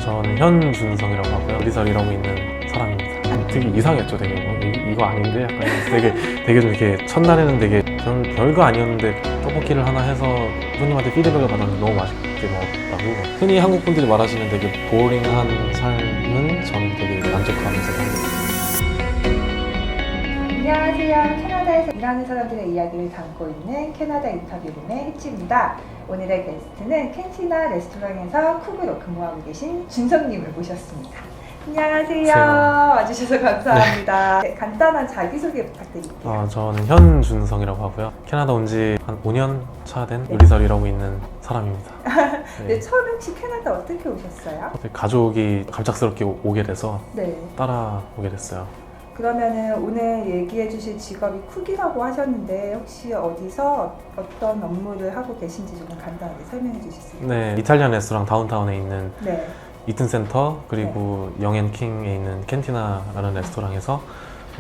저는 현준성이라고 하고요. 요리사를 일하고 있는 사람입니다. 되게 이상했죠, 되게. 이거 아닌데? 약간 되게 좀 이렇게 첫날에는 되게 전 별거 아니었는데 떡볶이를 하나 해서 손님한테 피드백을 받았는데 너무 맛있게 먹었다고. 흔히 한국 분들이 말하시는 되게 보링한 삶은 저는 되게 만족하면서 살고 안녕하세요. 캐나다에서 일하는 사람들의 이야기를 담고 있는 캐나다 인터뷰룸의 해치입니다. 오늘의 게스트는 캔티나 레스토랑에서 쿡으로 근무하고 계신 준성님을 모셨습니다. 안녕하세요. 와주셔서 감사합니다. 네, 간단한 자기소개 부탁드릴게요. 저는 현준성이라고 하고요. 캐나다 온 지 한 5년 차 된 요리사를 일하고 있는 사람입니다. 네, 처음에 혹시 캐나다 어떻게 오셨어요? 가족이 갑작스럽게 오게 돼서 네. 따라오게 됐어요. 그러면은 오늘 얘기해 주실 직업이 쿡이라고 하셨는데 혹시 어디서 어떤 업무를 하고 계신지 좀 간단하게 설명해 주실 수 있나요? 네, 이탈리안 레스토랑 다운타운에 있는 네. 이튼 센터 그리고 영앤킹에 있는 캔티나라는 레스토랑에서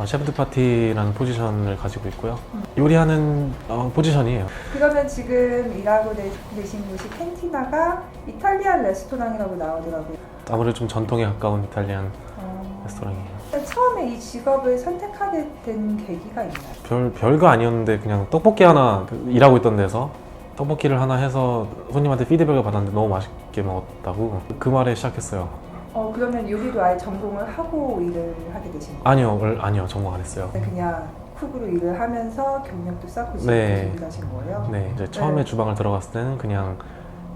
셰프드 파티라는 포지션을 가지고 있고요. 요리하는 포지션이에요. 그러면 지금 일하고 계신 곳이 캔티나가 이탈리안 레스토랑이라고 나오더라고요. 아무래도 좀 전통에 가까운 이탈리안 레스토랑이에요. 처음에 이 직업을 선택하게 된 계기가 있나요? 별거 아니었는데 그냥 떡볶이 하나 일하고 있던 데서 떡볶이를 하나 해서 손님한테 피드백을 받았는데 너무 맛있게 먹었다고 그 말에 시작했어요. 그러면 요리도 아예 전공을 하고 일을 하게 되신 거예요? 아니요, 전공 안 했어요. 그냥 쿡으로 일을 하면서 경력도 쌓고 네. 지금 일하신 거예요? 네, 이제 처음에 주방을 들어갔을 때는 그냥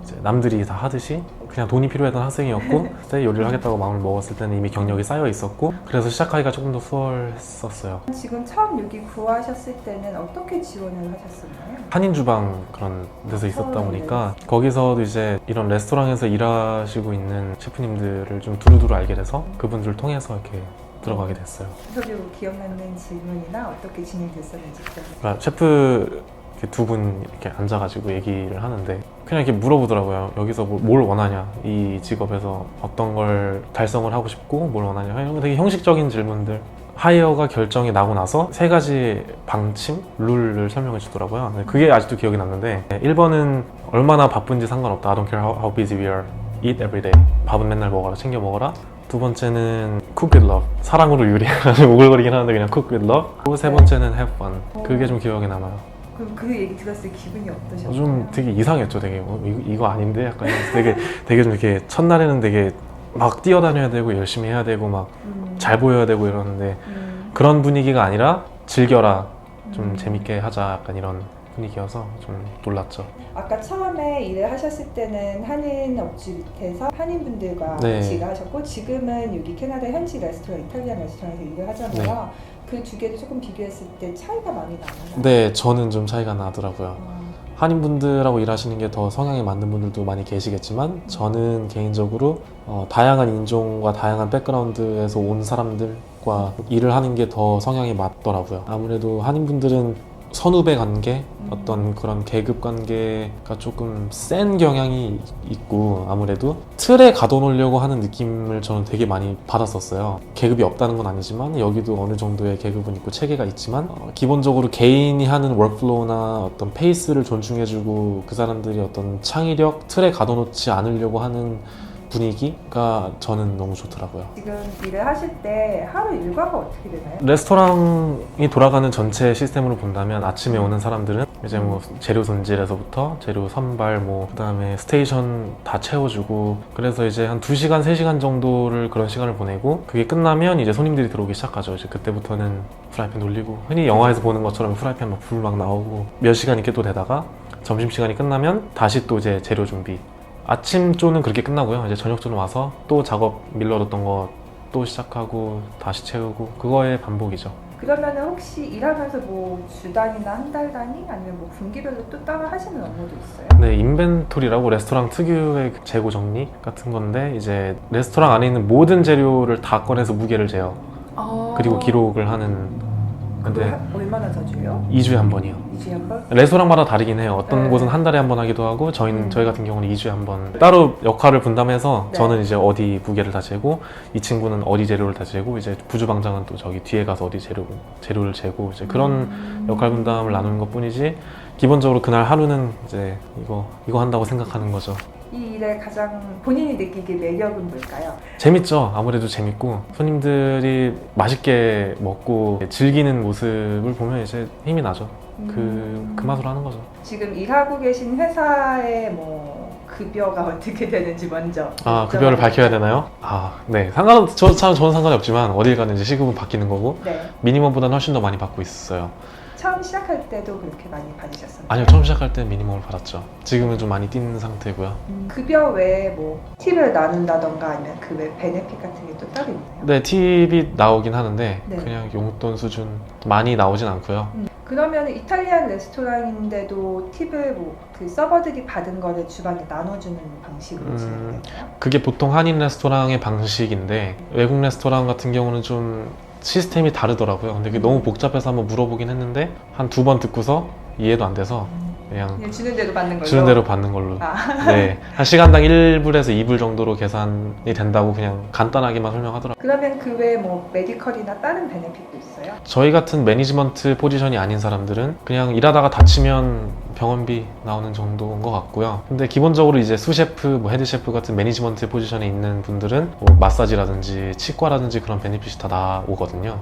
이제 남들이 다 하듯이 그냥 돈이 필요했던 학생이었고 그때 요리를 하겠다고 마음을 먹었을 때는 이미 경력이 쌓여 있었고 그래서 시작하기가 조금 더 수월했었어요. 지금 처음 여기 구하셨을 때는 어떻게 지원을 하셨었나요? 한인 주방 그런 데서 있었다 보니까 거기서도 이제 이런 레스토랑에서 일하시고 있는 셰프님들을 좀 두루두루 알게 돼서 그분들을 통해서 이렇게 들어가게 됐어요. 인터뷰 기억나는 질문이나 어떻게 진행됐었는지 그러니까 셰프 두 분 이렇게 앉아가지고 얘기를 하는데 그냥 이렇게 물어보더라고요. 여기서 뭘 원하냐, 이 직업에서 어떤 걸 달성을 하고 싶고 뭘 원하냐, 되게 형식적인 질문들. 하이어가 결정이 나고 나서 3가지 방침, 룰을 설명해 주더라고요. 그게 아직도 기억이 남는데 1번은 얼마나 바쁜지 상관없다. I don't care how busy we are. Eat every day. 밥은 맨날 먹어라, 챙겨 먹어라. 2번째는 cook with love. 사랑으로 요리하는 오글거리긴 하는데 그냥 cook with love. 그리고 3번째는 have fun. 그게 좀 기억에 남아요. 그럼 그 얘기 들었을 때 기분이 어떠셨나요? 좀 되게 이상했죠. 되게 이거 아닌데 약간 되게 좀 이렇게 첫날에는 되게 막 뛰어다녀야 되고 열심히 해야 되고 막 잘 보여야 되고 이러는데 그런 분위기가 아니라 즐겨라, 좀 재밌게 하자, 약간 이런 분위기여서 좀 놀랐죠. 아까 처음에 일을 하셨을 때는 한인 업주 밑에서 한인분들과 같이 일을 하셨고 지금은 여기 캐나다 현지 레스토랑, 이탈리안 레스토랑에서 일을 하잖아요. 그 두 개를 조금 비교했을 때 차이가 많이 나나요? 네, 저는 좀 차이가 나더라고요. 한인분들하고 일하시는 게 더 성향에 맞는 분들도 많이 계시겠지만 저는 개인적으로 다양한 인종과 다양한 백그라운드에서 온 사람들과 일을 하는 게 더 성향에 맞더라고요. 아무래도 한인분들은 선후배 관계, 어떤 그런 계급 관계가 조금 센 경향이 있고 아무래도 틀에 가둬놓으려고 하는 느낌을 저는 되게 많이 받았었어요. 계급이 없다는 건 아니지만 여기도 어느 정도의 계급은 있고 체계가 있지만 기본적으로 개인이 하는 워크플로우나 어떤 페이스를 존중해주고 그 사람들이 어떤 창의력, 틀에 가둬놓지 않으려고 하는 분위기가 저는 너무 좋더라고요. 지금 일을 하실 때 하루 일과가 어떻게 되나요? 레스토랑이 돌아가는 전체 시스템으로 본다면 아침에 오는 사람들은 이제 뭐 재료 손질에서부터 재료 선발 그다음에 스테이션 다 채워주고 그래서 이제 한 2시간, 3시간 정도를 그런 시간을 보내고 그게 끝나면 이제 손님들이 들어오기 시작하죠. 이제 그때부터는 프라이팬 돌리고 흔히 영화에서 보는 것처럼 프라이팬 막 불 막 나오고 몇 시간 있게 또 되다가 점심시간이 끝나면 다시 또 이제 재료 준비. 아침 조는 그렇게 끝나고요. 이제 저녁 조는 와서 또 작업 밀러뒀던 거 또 시작하고 다시 채우고 그거의 반복이죠. 그러면은 혹시 일하면서 뭐 주단위나 한 달 단위 아니면 뭐 분기별로 또 따로 하시는 업무도 있어요? 네, 인벤토리라고 레스토랑 특유의 재고 정리 같은 건데 이제 레스토랑 안에 있는 모든 재료를 다 꺼내서 무게를 재요. 그리고 기록을 하는. 근데 얼마나 자주요? 2주에 한 번이요. 2주에 한 번? 레스토랑마다 다르긴 해요. 어떤 곳은 한 달에 한 번 하기도 하고 저희 같은 경우는 2주에 한 번 따로 역할을 분담해서 저는 이제 어디 무게를 다 재고 이 친구는 어디 재료를 다 재고 이제 부주방장은 또 저기 뒤에 가서 어디 재료를 재고 이제 그런 역할 분담을 나누는 것 뿐이지 기본적으로 그날 하루는 이제 이거 한다고 생각하는 거죠. 이 일에 가장 본인이 느끼기 매력은 뭘까요? 재밌죠. 아무래도 재밌고 손님들이 맛있게 먹고 즐기는 모습을 보면 이제 힘이 나죠. 그 맛으로 하는 거죠. 지금 일하고 계신 회사의 뭐 급여가 어떻게 되는지 먼저. 급여를 밝혀야 되나요? 네. 저는 상관이 없지만 어딜 가는 이제 시급은 바뀌는 거고 네. 미니멈보다는 훨씬 더 많이 받고 있어요. 처음 시작할 때도 그렇게 많이 받으셨었나요? 아니요, 처음 시작할 때 미니멈을 받았죠. 지금은 좀 많이 뛴 상태고요. 급여 외에 뭐 팁을 나눈다던가 아니면 그 외 베네핏 같은 게 또 따로 있나요? 네, 팁이 나오긴 하는데 네. 그냥 용돈 수준 많이 나오진 않고요. 그러면 이탈리안 레스토랑인데도 팁을 뭐 그 서버들이 받은 거를 주방에 나눠주는 방식으로 진행되나요? 그게 보통 한인 레스토랑의 방식인데 외국 레스토랑 같은 경우는 좀 시스템이 다르더라고요. 근데 그게 너무 복잡해서 한번 물어보긴 했는데 한 2번 듣고서 이해도 안 돼서 그냥 주는 대로 받는 걸로? 주는 대로 받는 걸로. 네, 한 시간당 1불에서 2불 정도로 계산이 된다고 그냥 간단하게만 설명하더라고요. 그러면 그 외에 뭐 메디컬이나 다른 베네핏도 있어요? 저희 같은 매니지먼트 포지션이 아닌 사람들은 그냥 일하다가 다치면 병원비 나오는 정도인 것 같고요. 근데 기본적으로 이제 수셰프, 뭐 헤드셰프 같은 매니지먼트 포지션에 있는 분들은 뭐 마사지라든지 치과라든지 그런 베네핏이 다 나오거든요.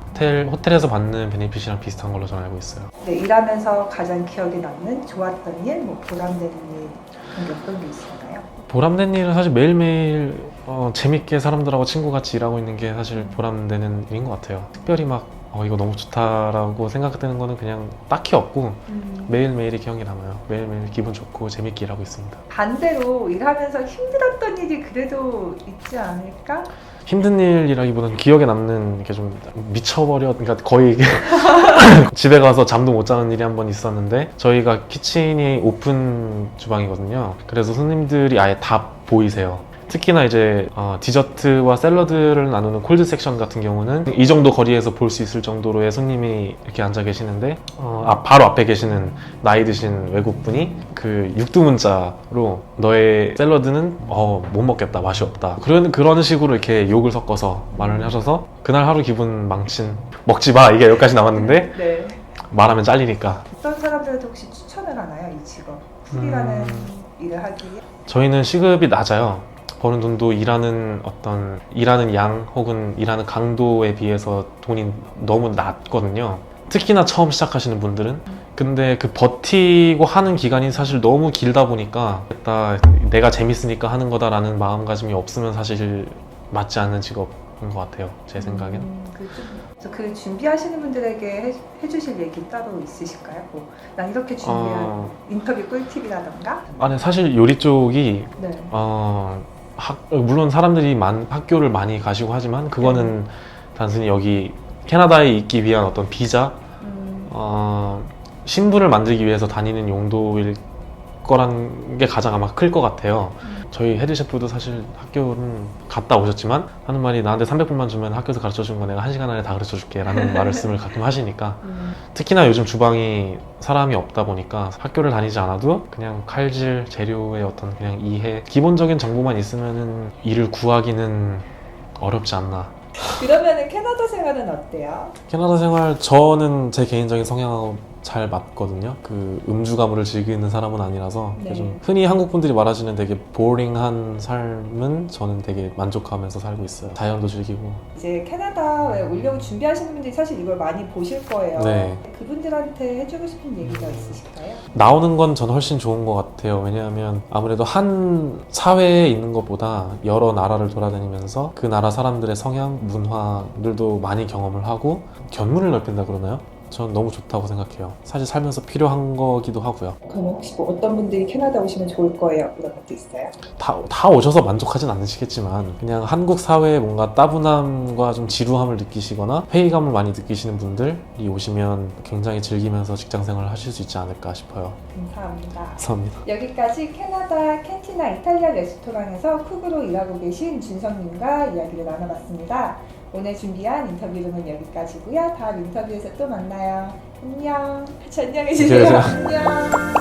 호텔에서 받는 베네핏이랑 비슷한 걸로 저는 알고 있어요. 네, 일하면서 가장 기억에 남는 좋았던 일, 뭐 보람되는 일 그런 게 어떤 게 있을까요? 보람된 일은 사실 매일매일 재밌게 사람들하고 친구같이 일하고 있는 게 사실 보람되는 일인 것 같아요. 특별히 막 이거 너무 좋다라고 생각되는 거는 그냥 딱히 없고 매일매일이 기억이 남아요. 매일매일 기분 좋고 재밌게 일하고 있습니다. 반대로 일하면서 힘들었던 일이 그래도 있지 않을까? 힘든 일이라기보다는 기억에 남는 게 좀 미쳐버려, 그러니까 거의 집에 가서 잠도 못 자는 일이 한 번 있었는데 저희가 키친이 오픈 주방이거든요. 그래서 손님들이 아예 다 보이세요. 특히나 이제 디저트와 샐러드를 나누는 콜드 섹션 같은 경우는 이 정도 거리에서 볼 수 있을 정도로의 손님이 이렇게 앉아 계시는데 바로 앞에 계시는 나이 드신 외국분이 그 육두문자로 너의 샐러드는 못 먹겠다, 맛이 없다, 그런 식으로 이렇게 욕을 섞어서 말을 하셔서 그날 하루 기분 망친, 먹지 마, 이게 여기까지 나왔는데 네. 말하면 잘리니까. 어떤 사람들한테 혹시 추천을 하나요? 이 직업 쿨이라는 일을 하기에? 저희는 시급이 낮아요. 버는 돈도 일하는 양 혹은 일하는 강도에 비해서 돈이 너무 낮거든요. 특히나 처음 시작하시는 분들은. 근데 그 버티고 하는 기간이 사실 너무 길다 보니까 내가 재밌으니까 하는 거다라는 마음가짐이 없으면 사실 맞지 않는 직업인 것 같아요. 제 생각엔. 그래서 그 준비하시는 분들에게 해주실 얘기 따로 있으실까요? 난 이렇게 준비한 인터뷰 꿀팁이라던가? 아니, 사실 요리 쪽이 네. 물론 사람들이 학교를 많이 가시고 하지만 그거는 단순히 여기 캐나다에 있기 위한 어떤 비자, 신분을 만들기 위해서 다니는 용도일 거란 게 가장 아마 클 것 같아요. 저희 헤드셰프도 사실 학교는 갔다 오셨지만 하는 말이 나한테 300불만 주면 학교에서 가르쳐준 거 내가 1시간 안에 다 가르쳐줄게 라는 말씀을 가끔 하시니까 특히나 요즘 주방이 사람이 없다 보니까 학교를 다니지 않아도 그냥 칼질, 재료의 어떤 그냥 이해, 기본적인 정보만 있으면은 일을 구하기는 어렵지 않나. 그러면은 캐나다 생활은 어때요? 캐나다 생활, 저는 제 개인적인 성향하고 잘 맞거든요. 그 음주가무를 즐기는 사람은 아니라서 네. 좀 흔히 한국 분들이 말하시는 되게 보링한 삶은 저는 되게 만족하면서 살고 있어요. 자연도 즐기고. 이제 캐나다에 오려고 준비하시는 분들이 사실 이걸 많이 보실 거예요. 네. 그분들한테 해주고 싶은 얘기가 있으실까요? 나오는 건 전 훨씬 좋은 것 같아요. 왜냐하면 아무래도 한 사회에 있는 것보다 여러 나라를 돌아다니면서 그 나라 사람들의 성향, 문화들도 많이 경험을 하고 견문을 넓힌다 그러나요? 전 너무 좋다고 생각해요. 사실 살면서 필요한 거기도 하고요. 그럼 혹시 어떤 분들이 캐나다 오시면 좋을 거예요? 이런 것도 있어요? 다 오셔서 만족하진 않으시겠지만 그냥 한국 사회에 뭔가 따분함과 좀 지루함을 느끼시거나 회의감을 많이 느끼시는 분들이 오시면 굉장히 즐기면서 직장생활을 하실 수 있지 않을까 싶어요. 감사합니다. 감사합니다. 여기까지 캐나다 캔티나 이탈리아 레스토랑에서 쿡으로 일하고 계신 준성님과 이야기를 나눠봤습니다. 오늘 준비한 인터뷰는 여기까지고요. 다음 인터뷰에서 또 만나요. 안녕. 같이 안녕해주세요. 안녕.